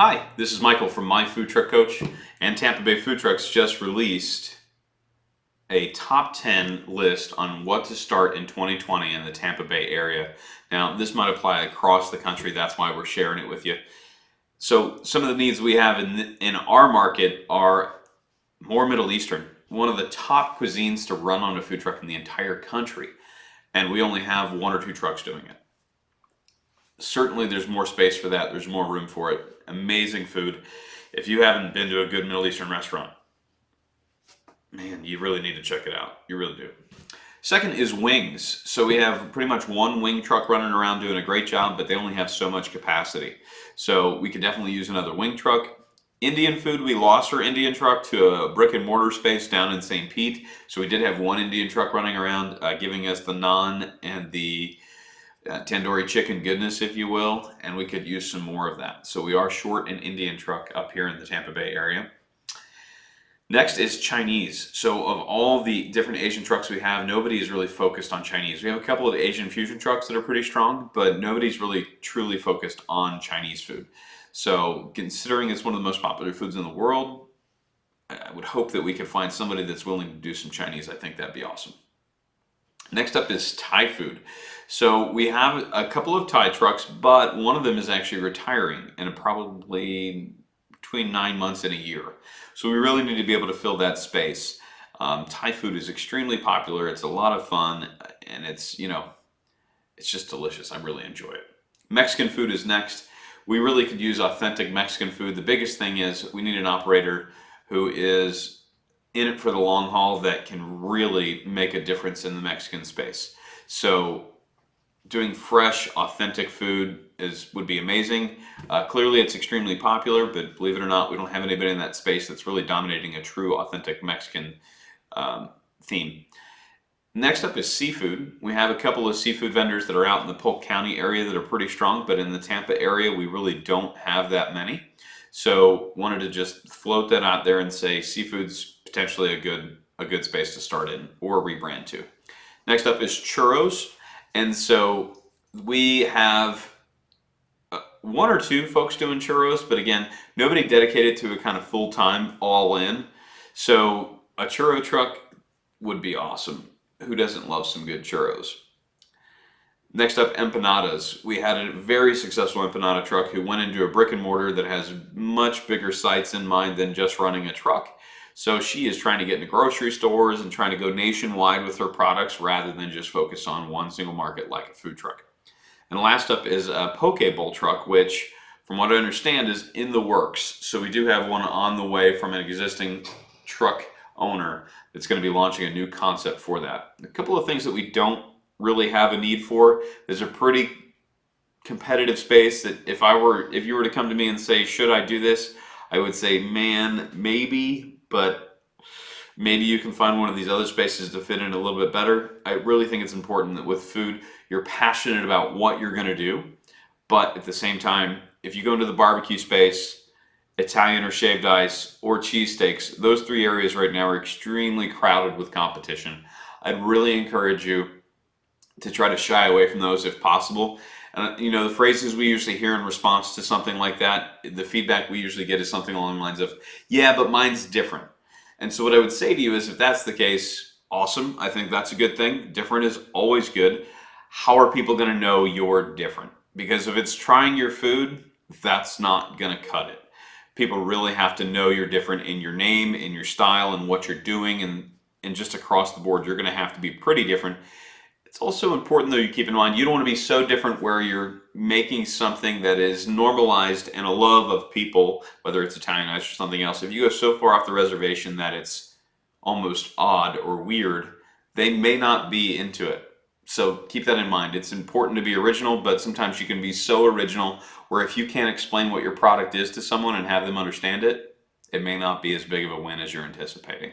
Hi, this is Michael from My Food Truck Coach, and Tampa Bay Food Trucks just released a top 10 list on what to start in 2020 in the Tampa Bay area. Now, this might apply across the country, that's why we're sharing it with you. So, some of the needs we have in our market are more Middle Eastern, one of the top cuisines to run on a food truck in the entire country, and we only have one or two trucks doing it. Certainly there's more space for that. There's more room for it. Amazing food. If you haven't been to a good Middle Eastern restaurant, man, you really need to check it out. You really do. Second is wings. So we have pretty much one wing truck running around doing a great job, but they only have so much capacity. So we could definitely use another wing truck. Indian food, we lost our Indian truck to a brick and mortar space down in St. Pete. So we did have one Indian truck running around, giving us the naan and the tandoori chicken goodness, if you will, and we could use some more of that. So we are short an Indian truck up here in the Tampa Bay area. Next is Chinese. So of all the different Asian trucks we have, nobody is really focused on Chinese. We have a couple of Asian fusion trucks that are pretty strong, but nobody's really truly focused on Chinese food. So considering it's one of the most popular foods in the world, I would hope that we could find somebody that's willing to do some Chinese. I think that'd be awesome. Next up is Thai food. So we have a couple of Thai trucks, but one of them is actually retiring in probably between 9 months and a year. So we really need to be able to fill that space. Thai food is extremely popular. It's a lot of fun, and it's just delicious. I really enjoy it. Mexican food is next. We really could use authentic Mexican food. The biggest thing is we need an operator who is in it for the long haul that can really make a difference in the Mexican space. So doing fresh, authentic food would be amazing. Clearly it's extremely popular, but believe it or not, we don't have anybody in that space that's really dominating a true, authentic Mexican theme. Next up is seafood. We have a couple of seafood vendors that are out in the Polk County area that are pretty strong, but in the Tampa area, we really don't have that many. So wanted to just float that out there and say seafood's potentially a good space to start in, or rebrand to. Next up is churros. And so we have one or two folks doing churros, but again, nobody dedicated to it kind of full time, all in. So a churro truck would be awesome. Who doesn't love some good churros? Next up, empanadas. We had a very successful empanada truck who went into a brick and mortar that has much bigger sights in mind than just running a truck. So she is trying to get into grocery stores and trying to go nationwide with her products rather than just focus on one single market like a food truck. And last up is a poke bowl truck, which from what I understand is in the works. So we do have one on the way from an existing truck owner that's going to be launching a new concept for that. A couple of things that we don't really have a need for. There's a pretty competitive space that if you were to come to me and say, should I do this? I would say, man, maybe, but maybe you can find one of these other spaces to fit in a little bit better. I really think it's important that with food, you're passionate about what you're going to do, but at the same time, if you go into the barbecue space, Italian or shaved ice, or cheesesteaks, those three areas right now are extremely crowded with competition. I'd really encourage you to try to shy away from those if possible. And the phrases we usually hear in response to something like that, the feedback we usually get is something along the lines of, yeah, but mine's different. And so what I would say to you is, if that's the case, awesome. I think that's a good thing. Different is always good. How are people going to know you're different? Because if it's trying your food, that's not going to cut it. People really have to know you're different in your name, in your style, and what you're doing, and just across the board, you're going to have to be pretty different. It's also important, though, you keep in mind, you don't want to be so different where you're making something that is normalized and a love of people, whether it's Italian ice or something else. If you go so far off the reservation that it's almost odd or weird, they may not be into it. So keep that in mind. It's important to be original, but sometimes you can be so original where if you can't explain what your product is to someone and have them understand it, it may not be as big of a win as you're anticipating.